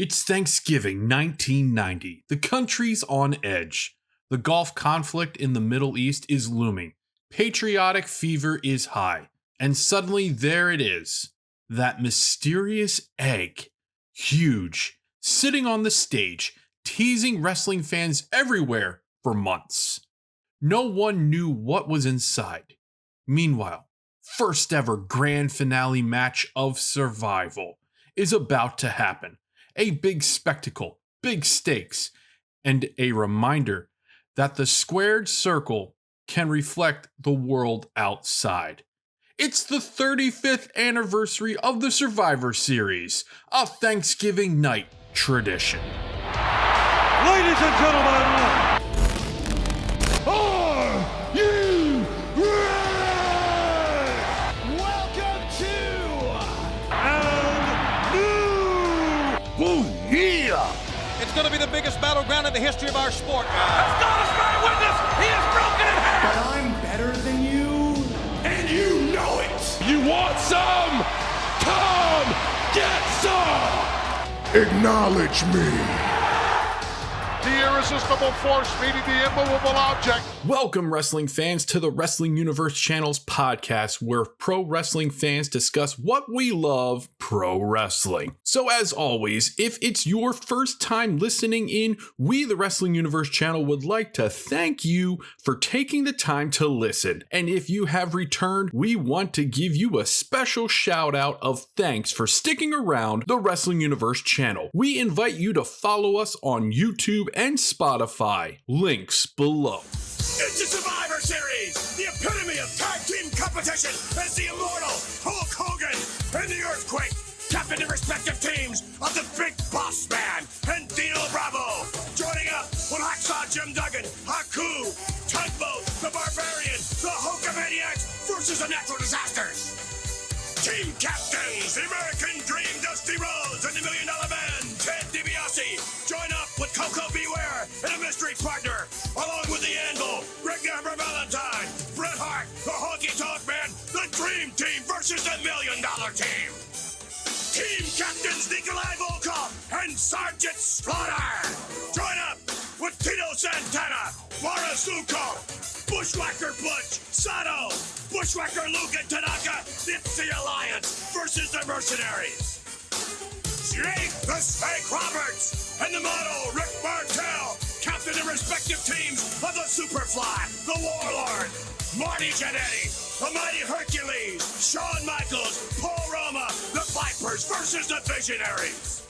It's Thanksgiving 1990. The country's on edge. The Gulf conflict in the Middle East is looming. Patriotic fever is high. And suddenly there it is. That mysterious egg. Huge. Sitting on the stage, teasing wrestling fans everywhere for months. No one knew what was inside. Meanwhile, first ever grand finale match of Survival is about to happen. A big spectacle, big stakes, and a reminder that the squared circle can reflect the world outside. It's the 35th anniversary of the Survivor Series, a Thanksgiving night tradition. Ladies and gentlemen, are you ready? Welcome to Ooh, yeah! It's going to be the biggest battleground in the history of our sport. As God is my witness, he is broken in half! But I'm better than you, And you know it! You want some? Come get some! Acknowledge me. The irresistible force meeting the immovable object. Welcome, wrestling fans, to the Wrestling Universe Channel's podcast, where pro wrestling fans discuss what we love, pro wrestling. So as always, if it's your first time listening in, we, the Wrestling Universe Channel, would like to thank you for taking the time to listen. And if you have returned, we want to give you a special shout out of thanks for sticking around the Wrestling Universe Channel. We invite you to follow us on YouTube and Spotify. Links below. It's the Survivor Series, the epitome of tag team competition, as the immortal Hulk Hogan and the Earthquake tap into respective teams of the Big Boss Man and Dino Bravo. Joining up with Hacksaw Jim Duggan, Haku, Tugboat, the Barbarian, the Hulkamaniacs versus the Natural Disasters. Team captains, the American Dream, Dusty Rhodes, and the $1 Million Man, Ted DiBiase. Join up with Coco Beware and a mystery partner, along with the Anvil, Greg Garber Valentine, Bret Hart, the Honky Tonk Man, the Dream Team versus the $1 Million Team. Team captains Nikolai Volkov and Sergeant Slaughter. Join up with Tito Santana, Mara Zuko, Bushwhacker Butch, Sato, Bushwhacker Luke and Tanaka, Nipsey Alliance versus the Mercenaries. Jake the Snake Roberts and the model Rick Martel captain the respective teams of the Superfly, the Warlord, Marty Jannetty, the Mighty Hercules, Shawn Michaels, Paul Roma, the Vipers versus the Visionaries.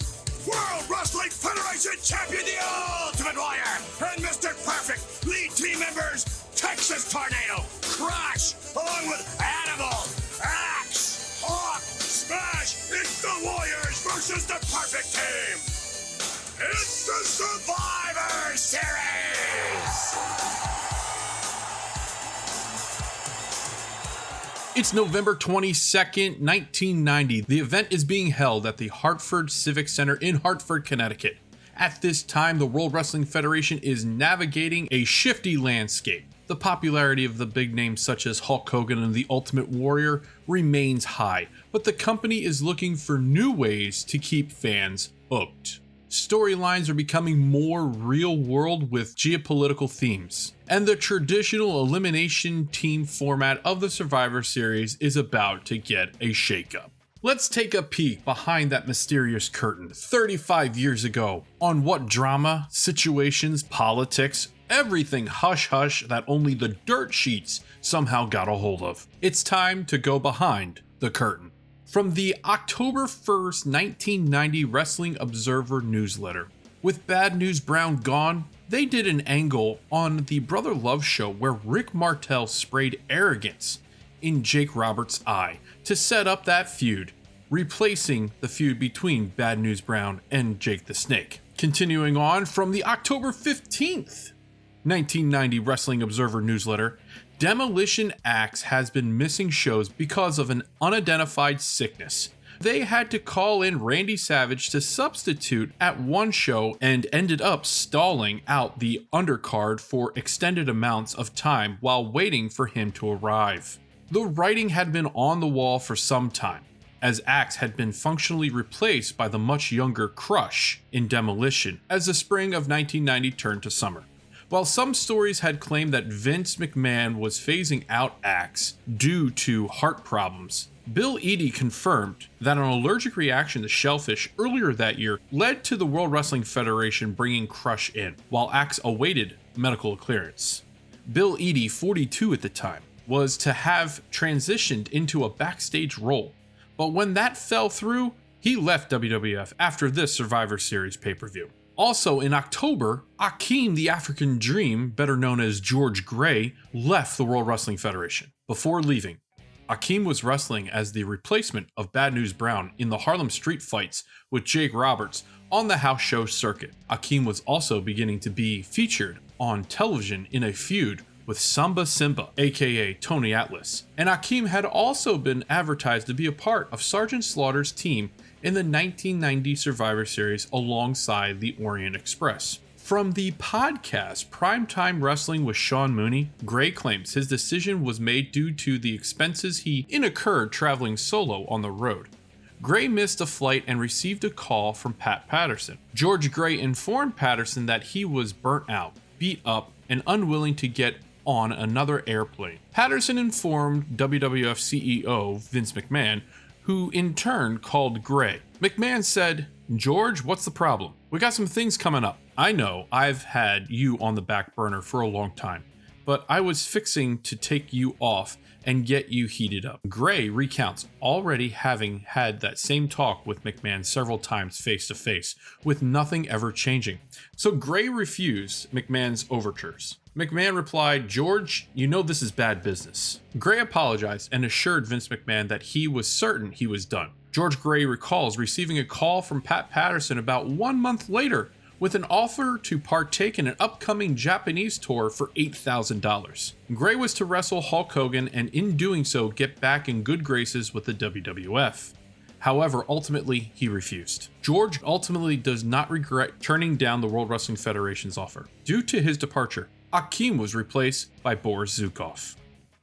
World Wrestling Federation Champion, the Ultimate Warrior, and Mr. Perfect, lead team members, Texas Tornado, Crush, along with Animal, Axe, Hawk, Smash, it's the Warriors versus the Perfect Team. It's the Survivor Series. It's November 22nd, 1990. The event is being held at the Hartford Civic Center in Hartford, Connecticut. At this time, the World Wrestling Federation is navigating a shifty landscape. The popularity of the big names such as Hulk Hogan and the Ultimate Warrior remains high, but the company is looking for new ways to keep fans hooked. Storylines are becoming more real world with geopolitical themes, and the traditional elimination team format of the Survivor Series is about to get a shakeup. Let's take a peek behind that mysterious curtain 35 years ago on what drama, situations, politics, everything hush-hush that only the dirt sheets somehow got a hold of. It's time to go behind the curtain. From the October 1st, 1990 Wrestling Observer newsletter. With Bad News Brown gone, they did an angle on the Brother Love show where Rick Martel sprayed arrogance in Jake Roberts' eye to set up that feud, replacing the feud between Bad News Brown and Jake the Snake. Continuing on from the October 15th, 1990 Wrestling Observer newsletter, Demolition Axe has been missing shows because of an unidentified sickness. They had to call in Randy Savage to substitute at one show and ended up stalling out the undercard for extended amounts of time while waiting for him to arrive. The writing had been on the wall for some time. as Axe had been functionally replaced by the much younger Crush in Demolition as the spring of 1990 turned to summer. While some stories had claimed that Vince McMahon was phasing out Axe due to heart problems, Bill Eadie confirmed that an allergic reaction to shellfish earlier that year led to the World Wrestling Federation bringing Crush in, while Axe awaited medical clearance. Bill Eadie, 42 at the time, was to have transitioned into a backstage role, but when that fell through, he left WWF after this Survivor Series pay-per-view. Also in October, Akeem the African Dream, better known as George Gray, left the World Wrestling Federation. Before leaving, Akeem was wrestling as the replacement of Bad News Brown in the Harlem Street fights with Jake Roberts on the house show circuit. Akeem was also beginning to be featured on television in a feud with Samba Simba, aka Tony Atlas, and Akeem had also been advertised to be a part of Sergeant Slaughter's team in the 1990 Survivor Series alongside the Orient Express. From the podcast Primetime Wrestling with Sean Mooney, Gray claims his decision was made due to the expenses he incurred traveling solo on the road. Gray missed a flight and received a call from Pat Patterson. George Gray informed Patterson that he was burnt out, beat up, and unwilling to get on another airplane. Patterson informed WWF CEO Vince McMahon, who in turn called Gray. McMahon said, "George, what's the problem? We got some things coming up. I know I've had you on the back burner for a long time, but I was fixing to take you off and get you heated up." Gray recounts already having had that same talk with McMahon several times face to face, with nothing ever changing. So Gray refused McMahon's overtures. McMahon replied, "George, you know this is bad business." Gray apologized and assured Vince McMahon that he was certain he was done. George Gray recalls receiving a call from Pat Patterson about 1 month later with an offer to partake in an upcoming Japanese tour for $8,000. Gray was to wrestle Hulk Hogan and in doing so get back in good graces with the WWF. However, ultimately, he refused. George ultimately does not regret turning down the World Wrestling Federation's offer. Due to his departure, Akeem was replaced by Boris Zukov.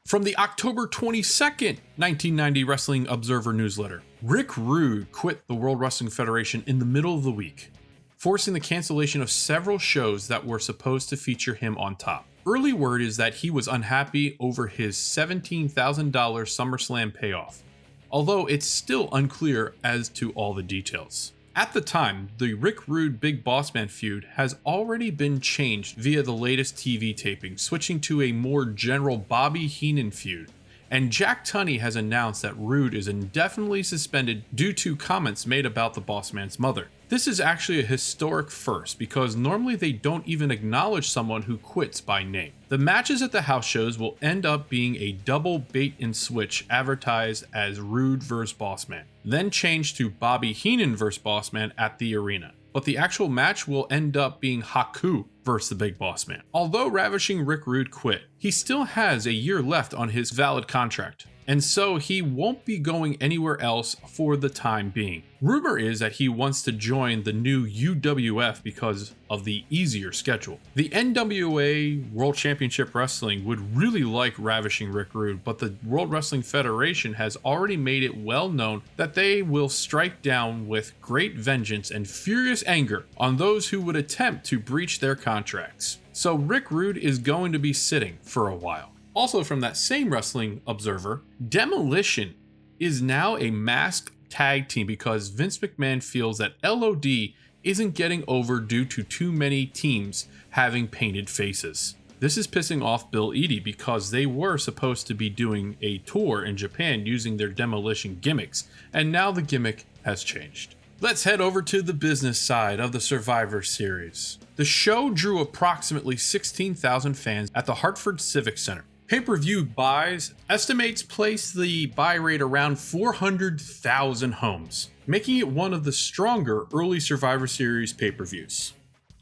From the October 22nd, 1990 Wrestling Observer newsletter, Rick Rude quit the World Wrestling Federation in the middle of the week, forcing the cancellation of several shows that were supposed to feature him on top. Early word is that he was unhappy over his $17,000 SummerSlam payoff, although it's still unclear as to all the details. At the time, the Rick Rude Big Boss Man feud has already been changed via the latest TV taping, switching to a more general Bobby Heenan feud, and Jack Tunney has announced that Rude is indefinitely suspended due to comments made about the Boss Man's mother. This is actually a historic first because normally they don't even acknowledge someone who quits by name. The matches at the house shows will end up being a double bait and switch advertised as Rude vs. Boss Man, then changed to Bobby Heenan vs. Boss Man at the arena. But the actual match will end up being Haku versus the Big Boss Man. Although Ravishing Rick Rude quit, he still has a year left on his valid contract, and so he won't be going anywhere else for the time being. Rumor is that he wants to join the new UWF because of the easier schedule. The NWA World Championship Wrestling would really like Ravishing Rick Rude, but the World Wrestling Federation has already made it well known that they will strike down with great vengeance and furious anger on those who would attempt to breach their contracts. So Rick Rude is going to be sitting for a while. Also from that same Wrestling Observer, Demolition is now a masked tag team because Vince McMahon feels that LOD isn't getting over due to too many teams having painted faces. This is pissing off Bill Eadie because they were supposed to be doing a tour in Japan using their Demolition gimmicks, and now the gimmick has changed. Let's head over to the business side of the Survivor Series. The show drew approximately 16,000 fans at the Hartford Civic Center. Pay-per-view buys estimates place the buy rate around 400,000 homes, making it one of the stronger early Survivor Series pay-per-views.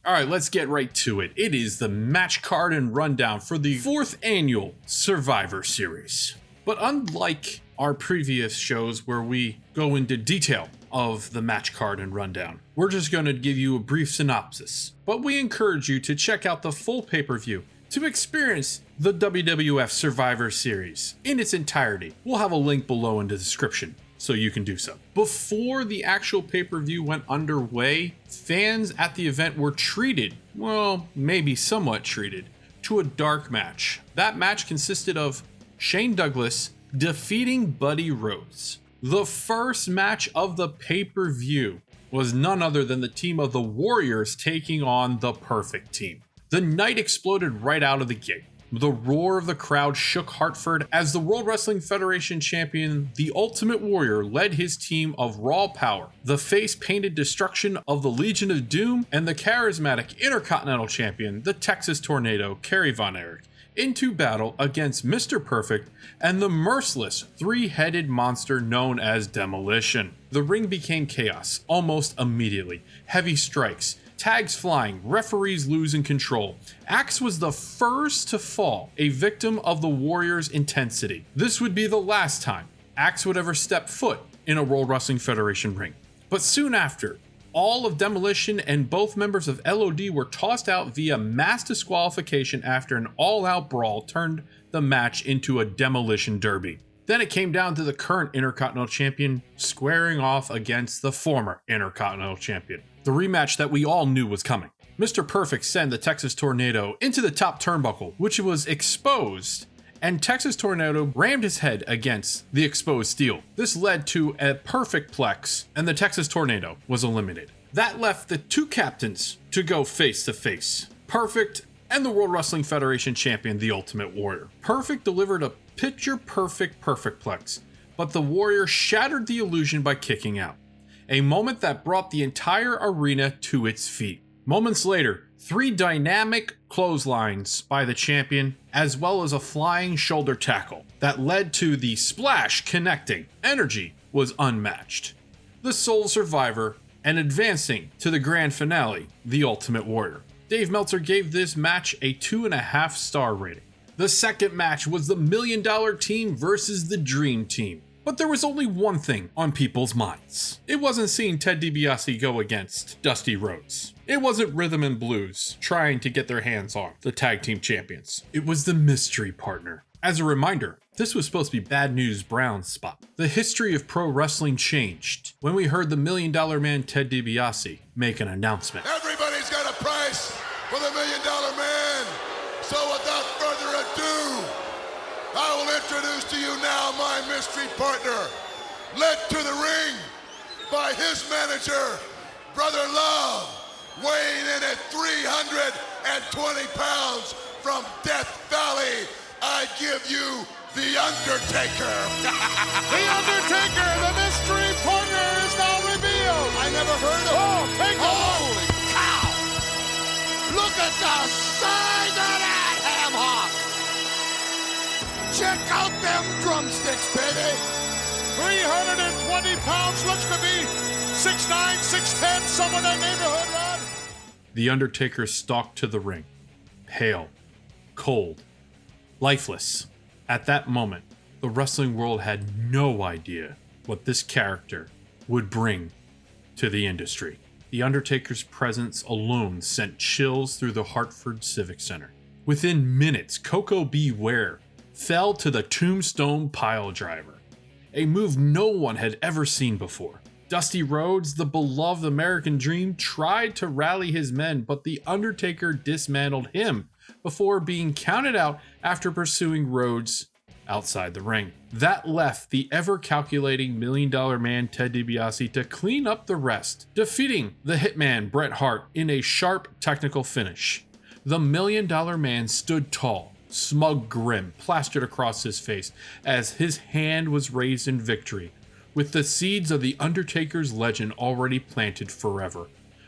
Alright, let's get right to it. It is the match card and rundown for the 4th annual Survivor Series. But unlike our previous shows where we go into detail of the match card and rundown, we're just going to give you a brief synopsis. But we encourage you to check out the full pay-per-view to experience the WWF Survivor Series in its entirety. We'll have a link below in the description. so you can do so. Before the actual pay-per-view went underway, fans at the event were treated, well, maybe somewhat treated, to a dark match. That match consisted of Shane Douglas defeating Buddy Rhodes. The first match of the pay-per-view was none other than the team of the Warriors taking on the Perfect Team. The night exploded right out of the gate. The roar of the crowd shook Hartford as the World Wrestling Federation champion, the Ultimate Warrior, led his team of Raw Power, the face-painted destruction of the Legion of Doom, and the charismatic Intercontinental Champion, the Texas Tornado, Kerry Von Erich, into battle against Mr. Perfect and the merciless three-headed monster known as Demolition. The ring became chaos almost immediately. Heavy strikes, tags flying, referees losing control. Axe was the first to fall, a victim of the Warriors' intensity. This would be the last time Axe would ever step foot in a World Wrestling Federation ring. But soon after, all of Demolition and both members of LOD were tossed out via mass disqualification after an all-out brawl turned the match into a demolition derby. Then it came down to the current Intercontinental Champion squaring off against the former Intercontinental Champion. The rematch that we all knew was coming. Mr. Perfect sent the Texas Tornado into the top turnbuckle, which was exposed, and Texas Tornado rammed his head against the exposed steel. This led to a perfect plex, and the Texas Tornado was eliminated. That left the two captains to go face to face. Perfect and the World Wrestling Federation champion, the Ultimate Warrior. Perfect delivered a picture-perfect plex, but the Warrior shattered the illusion by kicking out. A moment that brought the entire arena to its feet. Moments later, 3 dynamic clotheslines by the champion, as well as a flying shoulder tackle that led to the splash connecting. Energy was unmatched. The sole survivor and advancing to the grand finale, the Ultimate Warrior. Dave Meltzer gave this match a 2.5 star rating. The second match was the $1 Million Team versus the Dream Team. But there was only one thing on people's minds. It wasn't seeing Ted DiBiase go against Dusty Rhodes. It wasn't Rhythm and Blues trying to get their hands on the tag team champions. It was the mystery partner. As a reminder, this was supposed to be Bad News Brown's spot. The history of pro wrestling changed when we heard the $1 Million Man Ted DiBiase make an announcement. Everybody's got a price for the $1 Million Man. So without further ado, I will introduce to you now my mystery partner, led to the ring by his manager, Brother Love, weighing in at 320 pounds from Death Valley. I give you The Undertaker. The Undertaker, the mystery partner, is now revealed. I never heard of him. Oh, take a look. Holy cow! Look at the size of that ham hock! Check out them drumsticks, baby! 320 pounds, looks to be 6'9", 6'10", somewhere in that neighborhood, Rod. The Undertaker stalked to the ring, pale, cold, lifeless. At that moment, the wrestling world had no idea what this character would bring to the industry. The Undertaker's presence alone sent chills through the Hartford Civic Center. Within minutes, Coco Beware fell to the Tombstone Piledriver, a move no one had ever seen before. Dusty Rhodes, the beloved American Dream, tried to rally his men, but the Undertaker dismantled him before being counted out after pursuing Rhodes outside the ring. That left the ever-calculating $1 Million Man Ted DiBiase to clean up the rest, defeating the Hitman Bret Hart in a sharp technical finish. The $1 Million Man stood tall, smug grin plastered across his face as his hand was raised in victory, with the seeds of the Undertaker's legend already planted forever.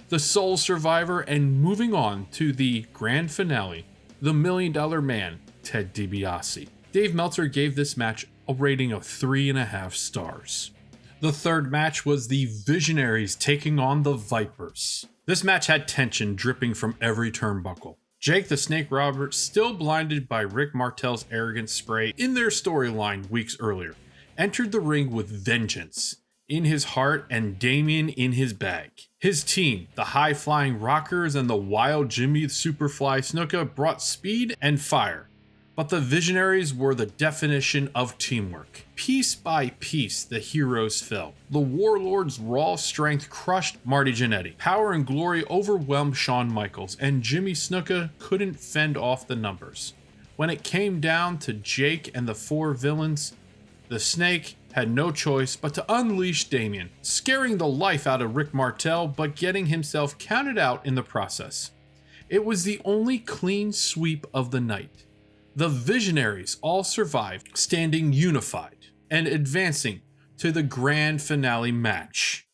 The sole survivor and moving on to the grand finale, the $1 Million Man, Ted DiBiase. Dave Meltzer gave this match a rating of 3.5 stars. The third match was the Visionaries taking on the Vipers. This match had tension dripping from every turnbuckle. Jake the Snake Roberts, still blinded by Rick Martel's arrogant spray in their storyline weeks earlier, entered the ring with vengeance in his heart and Damien in his bag. His team, the High-Flying Rockers and the Wild Jimmy Superfly Snuka, brought speed and fire, But the Visionaries were the definition of teamwork. Piece by piece, the heroes fell. The Warlord's raw strength crushed Marty Jannetty. Power and Glory overwhelmed Shawn Michaels, and Jimmy Snuka couldn't fend off the numbers. When it came down to Jake and the 4 villains, the Snake had no choice but to unleash Damien, scaring the life out of Rick Martel, but getting himself counted out in the process. It was the only clean sweep of the night. The Visionaries all survived, standing unified and advancing to the grand finale match.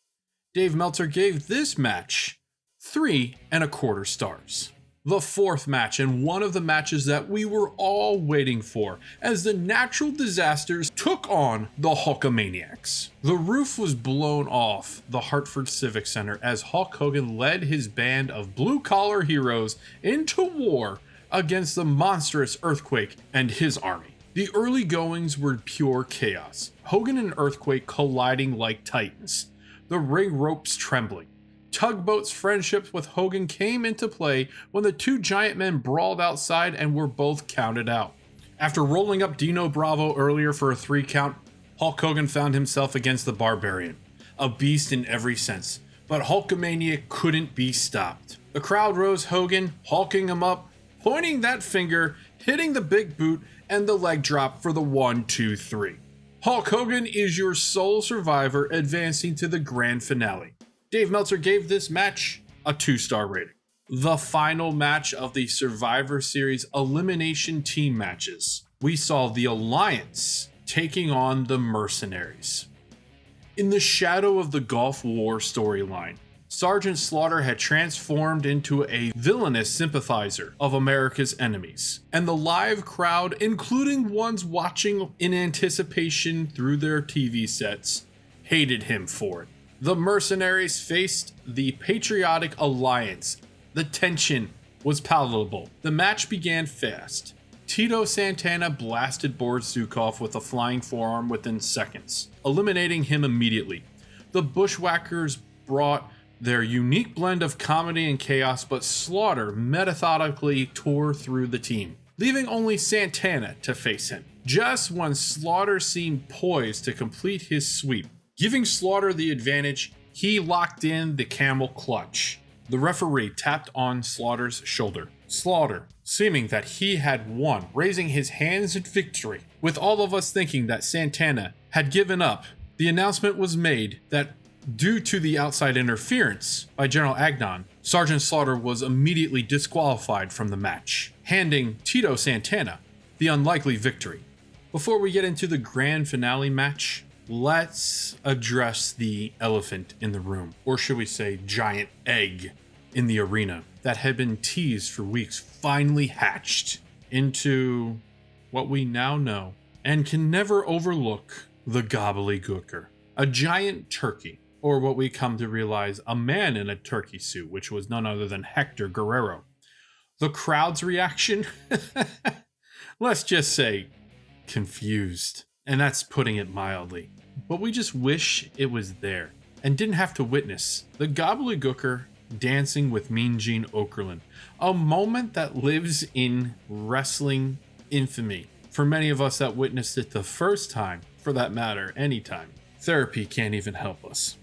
Dave Meltzer gave this match 3.25 stars. The 4th match, and one of the matches that we were all waiting for, as the natural disasters took on the Hulkamaniacs. The roof was blown off the Hartford Civic Center as Hulk Hogan led his band of blue-collar heroes into war against the monstrous Earthquake and his army. The early goings were pure chaos. Hogan and Earthquake colliding like titans, the ring ropes trembling. Tugboat's friendships with Hogan came into play when the 2 giant men brawled outside and were both counted out. After rolling up Dino Bravo earlier for a 3 count, Hulk Hogan found himself against the Barbarian, a beast in every sense, but Hulkamania couldn't be stopped. The crowd rose Hogan, hulking him up, pointing that finger, hitting the big boot, and the leg drop for the 1, 2, 3. Hulk Hogan is your sole survivor, advancing to the grand finale. Dave Meltzer gave this match a 2-star rating. The final match of the Survivor Series elimination team matches. We saw the Alliance taking on the Mercenaries. In the shadow of the Gulf War storyline, Sergeant Slaughter had transformed into a villainous sympathizer of America's enemies, and the live crowd, including ones watching in anticipation through their TV sets, hated him for it. The Mercenaries faced the Patriotic Alliance. The tension was palatable. The match began fast. Tito Santana blasted Boris Zukov with a flying forearm within seconds, eliminating him immediately. The Bushwhackers brought their unique blend of comedy and chaos, but Slaughter methodically tore through the team, leaving only Santana to face him. Just when Slaughter seemed poised to complete his sweep, giving Slaughter the advantage, he locked in the camel clutch. The referee tapped on Slaughter's shoulder. Slaughter, seeming that he had won, raising his hands in victory. With all of us thinking that Santana had given up, the announcement was made that due to the outside interference by General Agnon, Sergeant Slaughter was immediately disqualified from the match, handing Tito Santana the unlikely victory. Before we get into the grand finale match, let's address the elephant in the room, or should we say giant egg in the arena that had been teased for weeks, finally hatched into what we now know and can never overlook: the gobbledygooker. A giant turkey, or what we come to realize, a man in a turkey suit, which was none other than Hector Guerrero. The crowd's reaction? Let's just say confused. And that's putting it mildly. But we just wish it was there and didn't have to witness the gobbledygooker dancing with Mean Gene Okerlund. A moment that lives in wrestling infamy for many of us that witnessed it the first time, for that matter, anytime. Therapy can't even help us.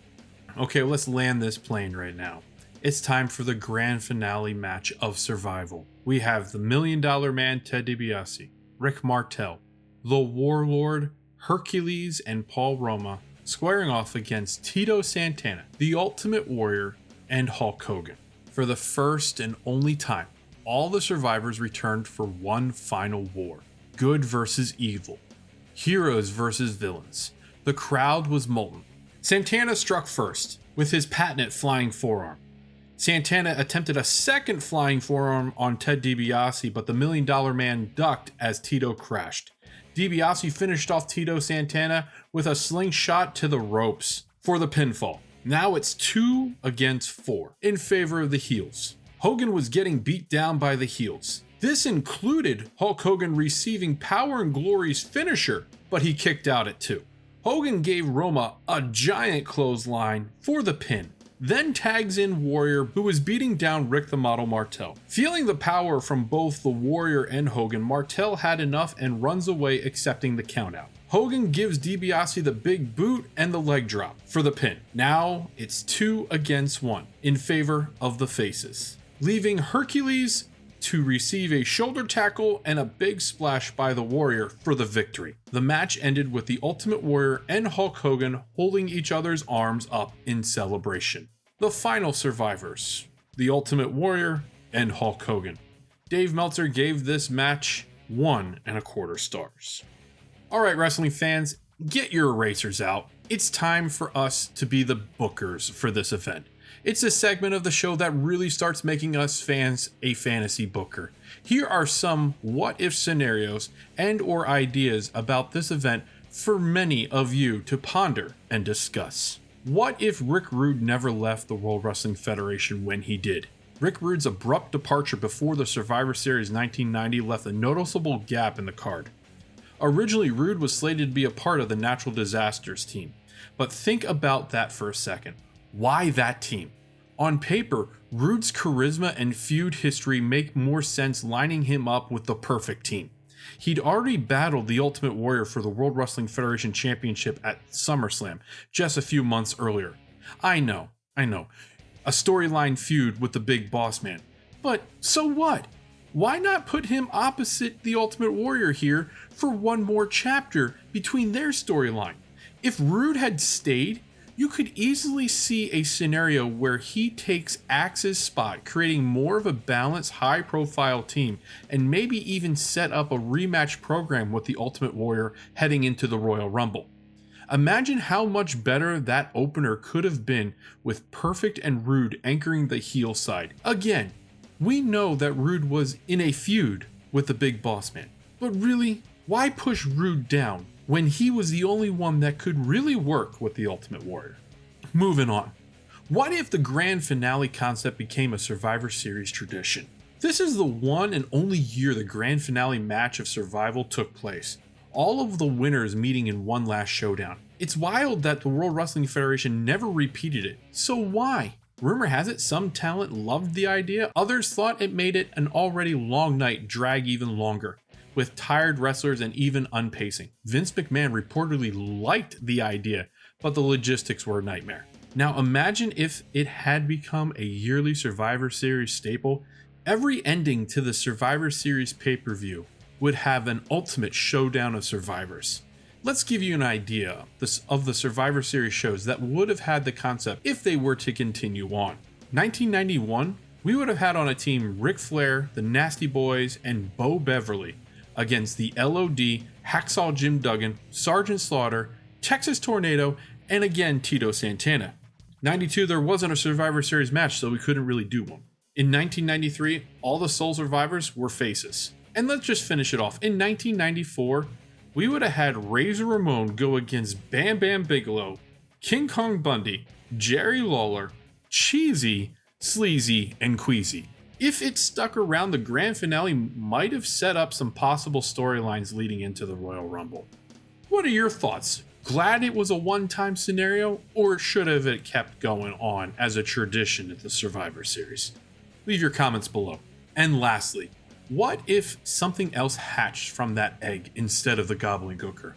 Okay, let's land this plane right now. It's time for the grand finale match of Survival. We have the $1 Million Man Ted DiBiase, Rick Martel, the Warlord, Hercules, and Paul Roma squaring off against Tito Santana, the Ultimate Warrior, and Hulk Hogan. For the first and only time, all the survivors returned for one final war. Good versus evil. Heroes versus villains. The crowd was molten. Santana struck first with his patented flying forearm. Santana attempted a second flying forearm on Ted DiBiase, but the $1 Million Man ducked as Tito crashed. DiBiase finished off Tito Santana with a slingshot to the ropes for the pinfall. Now it's 2 against 4 in favor of the heels. Hogan was getting beat down by the heels. This included Hulk Hogan receiving Power and Glory's finisher, but he kicked out at 2. Hogan gave Roma a giant clothesline for the pin. then tags in Warrior, who was beating down Rick the Model Martel. Feeling the power from both the Warrior and Hogan, Martel had enough and runs away, accepting the countout. Hogan gives DiBiase the big boot and the leg drop for the pin. Now it's 2 against 1 in favor of the faces, leaving Hercules to receive a shoulder tackle and a big splash by the Warrior for the victory. The match ended with the Ultimate Warrior and Hulk Hogan holding each other's arms up in celebration. The final survivors, the Ultimate Warrior and Hulk Hogan. Dave Meltzer gave this match 1.25 stars. Alright, wrestling fans, get your erasers out. It's time for us to be the bookers for this event. It's a segment of the show that really starts making us fans a fantasy booker. Here are some what-if scenarios and or ideas about this event for many of you to ponder and discuss. What if Rick Rude never left the World Wrestling Federation when he did? Rick Rude's abrupt departure before the Survivor Series 1990 left a noticeable gap in the card. Originally, Rude was slated to be a part of the Natural Disasters team, but think about that for a second. Why that team? On paper, Rude's charisma and feud history make more sense lining him up with the perfect team. He'd already battled the Ultimate Warrior for the World Wrestling Federation Championship at SummerSlam just a few months earlier. I know, a storyline feud with the Big Boss Man. But so what? Why not put him opposite the Ultimate Warrior here for one more chapter between their storyline? If Rude had stayed, you could easily see a scenario where he takes Axe's spot, creating more of a balanced, high-profile team, and maybe even set up a rematch program with the Ultimate Warrior heading into the Royal Rumble. Imagine how much better that opener could have been with Perfect and Rude anchoring the heel side. Again, we know that Rude was in a feud with the Big Boss Man, but really, why push Rude down when he was the only one that could really work with the Ultimate Warrior? Moving on. What if the grand finale concept became a Survivor Series tradition? This is the one and only year the grand finale match of Survival took place. All of the winners meeting in one last showdown. It's wild that the World Wrestling Federation never repeated it. So why? Rumor has it some talent loved the idea, others thought it made it an already long night drag even longer, with tired wrestlers and even unpacing. Vince McMahon reportedly liked the idea, but the logistics were a nightmare. Now imagine if it had become a yearly Survivor Series staple. Every ending to the Survivor Series pay-per-view would have an ultimate showdown of survivors. Let's give you an idea of the Survivor Series shows that would have had the concept if they were to continue on. 1991, we would have had on a team Ric Flair, the Nasty Boys, and Bo Beverly against the LOD, Hacksaw Jim Duggan, Sergeant Slaughter, Texas Tornado, and again Tito Santana. 92, there wasn't a Survivor Series match, so we couldn't really do one. In 1993, all the sole survivors were faces. And let's just finish it off. In 1994, we would have had Razor Ramon go against Bam Bam Bigelow, King Kong Bundy, Jerry Lawler, Cheesy, Sleazy, and Queasy. If it stuck around, the grand finale might have set up some possible storylines leading into the Royal Rumble. What are your thoughts? Glad it was a one-time scenario, or should have it kept going on as a tradition at the Survivor Series? Leave your comments below. And lastly, what if something else hatched from that egg instead of the gobbledygooker?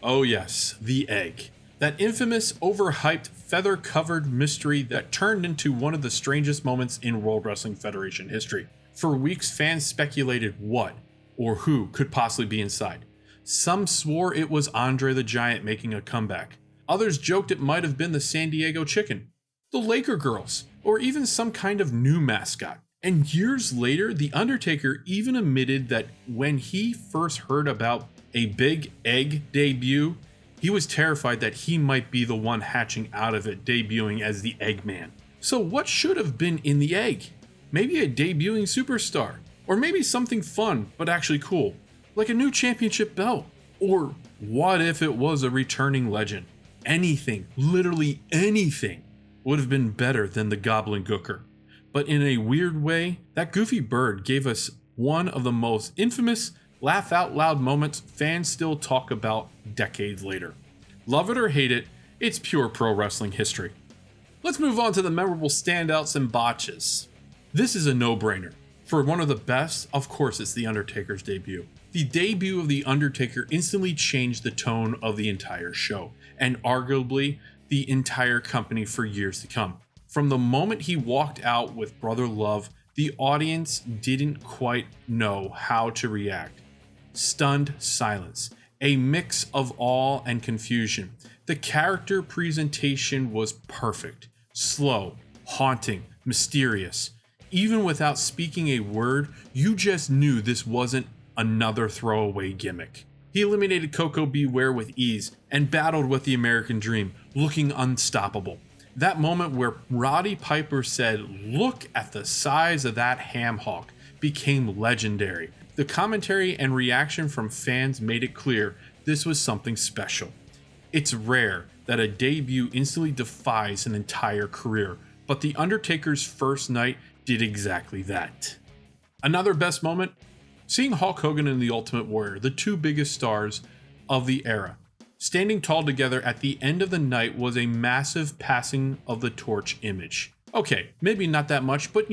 Oh yes, the egg. That infamous, overhyped, feather-covered mystery that turned into one of the strangest moments in World Wrestling Federation history. For weeks, fans speculated what or who could possibly be inside. Some swore it was Andre the Giant making a comeback. Others joked it might have been the San Diego Chicken, the Laker Girls, or even some kind of new mascot. And years later, The Undertaker even admitted that when he first heard about a big egg debut, he was terrified that he might be the one hatching out of it, debuting as the Eggman. So what should have been in the egg? Maybe a debuting superstar, or maybe something fun but actually cool, like a new championship belt. Or what if it was a returning legend? Anything, literally anything, would have been better than the gobbledygooker. But in a weird way, that goofy bird gave us one of the most infamous laugh out loud moments fans still talk about decades later. Love it or hate it, it's pure pro wrestling history. Let's move on to the memorable standouts and botches. This is a no-brainer. For one of the best, of course it's The Undertaker's debut. The debut of The Undertaker instantly changed the tone of the entire show, and arguably the entire company for years to come. From the moment he walked out with Brother Love, the audience didn't quite know how to react. Stunned silence, a mix of awe and confusion. The character presentation was perfect, slow, haunting, mysterious. Even without speaking a word, you just knew this wasn't another throwaway gimmick. He eliminated Coco Beware with ease and battled with the American Dream, looking unstoppable. That moment where Roddy Piper said, "Look at the size of that ham hock," became legendary. The commentary and reaction from fans made it clear this was something special. It's rare that a debut instantly defies an entire career, but The Undertaker's first night did exactly that. Another best moment? Seeing Hulk Hogan and The Ultimate Warrior, the two biggest stars of the era, standing tall together at the end of the night was a massive passing of the torch image. Okay, maybe not that much, but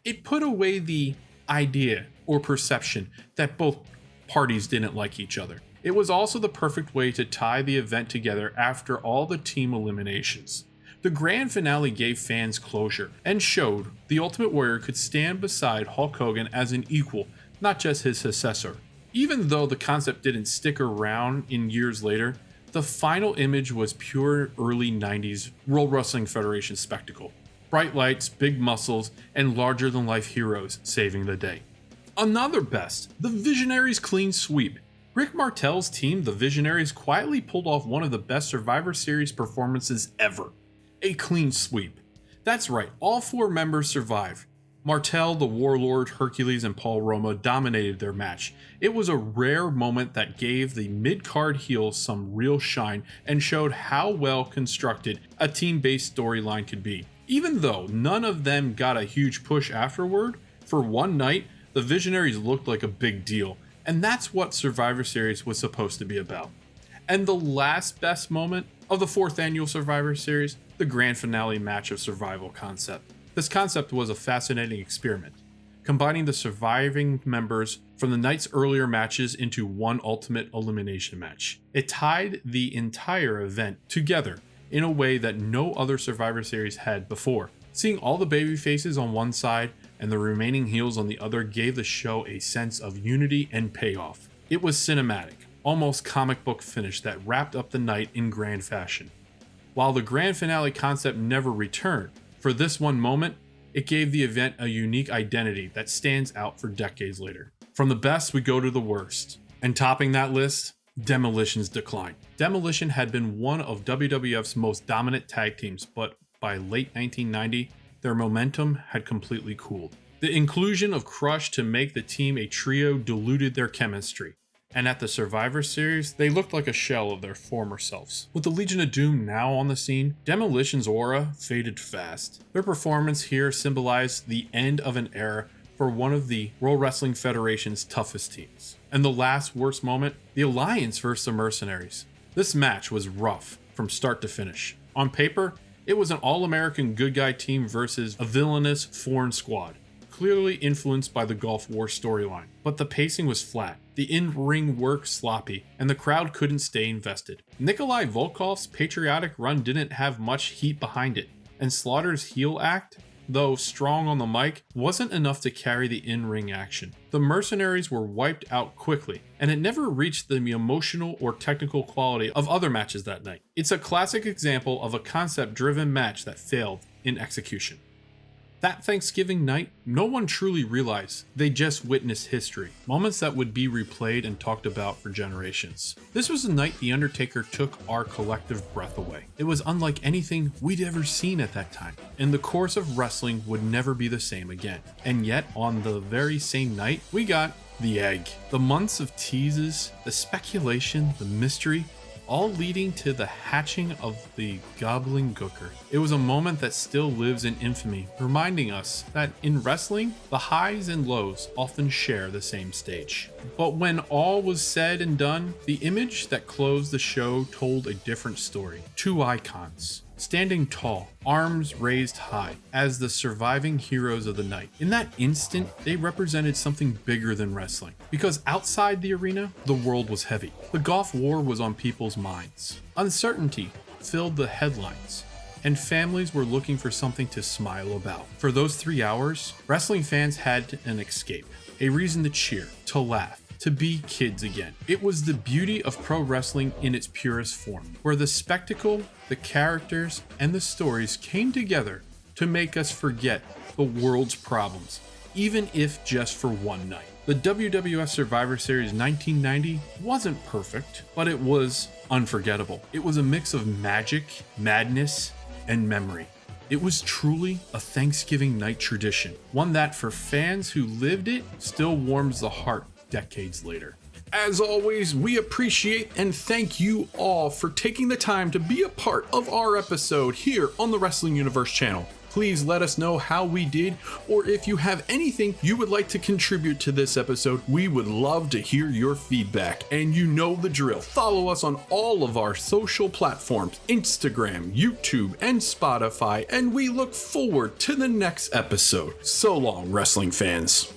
it put away the idea or perception that both parties didn't like each other. It was also the perfect way to tie the event together after all the team eliminations. The grand finale gave fans closure and showed The Ultimate Warrior could stand beside Hulk Hogan as an equal, not just his successor. Even though the concept didn't stick around in years later, the final image was pure early 90s World Wrestling Federation spectacle. Bright lights, big muscles, and larger-than-life heroes saving the day. Another best, the Visionaries' clean sweep. Rick Martel's team, the Visionaries, quietly pulled off one of the best Survivor Series performances ever. A clean sweep. That's right, all 4 members survived. Martel, the Warlord, Hercules, and Paul Roma dominated their match. It was a rare moment that gave the mid-card heels some real shine and showed how well constructed a team-based storyline could be. Even though none of them got a huge push afterward, for one night, the Visionaries looked like a big deal, and that's what Survivor Series was supposed to be about. And the last best moment of the 4th annual Survivor Series, the grand finale match of survival concept. This concept was a fascinating experiment, combining the surviving members from the night's earlier matches into one ultimate elimination match. It tied the entire event together in a way that no other Survivor Series had before. Seeing all the baby faces on one side and the remaining heels on the other gave the show a sense of unity and payoff. It was cinematic, almost comic book finish that wrapped up the night in grand fashion. While the grand finale concept never returned, for this one moment, it gave the event a unique identity that stands out for decades later. From the best, we go to the worst. And topping that list, Demolition's decline. Demolition had been one of WWF's most dominant tag teams, but by late 1990, their momentum had completely cooled. The inclusion of Crush to make the team a trio diluted their chemistry. And at the Survivor Series, they looked like a shell of their former selves. With the Legion of Doom now on the scene, Demolition's aura faded fast. Their performance here symbolized the end of an era for one of the World Wrestling Federation's toughest teams. And the last worst moment, the Alliance versus the Mercenaries. This match was rough from start to finish. On paper, it was an all-American good guy team versus a villainous foreign squad, clearly influenced by the Gulf War storyline. But the pacing was flat, the in-ring work sloppy, and the crowd couldn't stay invested. Nikolai Volkov's patriotic run didn't have much heat behind it, and Slaughter's heel act, though strong on the mic, wasn't enough to carry the in-ring action. The Mercenaries were wiped out quickly, and it never reached the emotional or technical quality of other matches that night. It's a classic example of a concept-driven match that failed in execution. That Thanksgiving night, no one truly realized they just witnessed history, moments that would be replayed and talked about for generations. This was the night The Undertaker took our collective breath away. It was unlike anything we'd ever seen at that time, and the course of wrestling would never be the same again. And yet, on the very same night, we got the egg. The months of teases, the speculation, the mystery, all leading to the hatching of the gobbling gooker. It was a moment that still lives in infamy, reminding us that in wrestling, the highs and lows often share the same stage. But when all was said and done, the image that closed the show told a different story. Two icons, standing tall, arms raised high, as the surviving heroes of the night. In that instant, they represented something bigger than wrestling, because outside the arena, the world was heavy. The Gulf War was on people's minds. Uncertainty filled the headlines, and families were looking for something to smile about. For those 3 hours, wrestling fans had an escape, a reason to cheer, to laugh, to be kids again. It was the beauty of pro wrestling in its purest form, where the spectacle, the characters, and the stories came together to make us forget the world's problems, even if just for one night. The WWF Survivor Series 1990 wasn't perfect, but it was unforgettable. It was a mix of magic, madness, and memory. It was truly a Thanksgiving night tradition, one that for fans who lived it still warms the heart decades later. As always, we appreciate and thank you all for taking the time to be a part of our episode here on the Wrestling Universe channel. Please let us know how we did, or if you have anything you would like to contribute to this episode. We would love to hear your feedback, and you know the drill. Follow us on all of our social platforms, Instagram, YouTube, and Spotify, and we look forward to the next episode. So long, wrestling fans.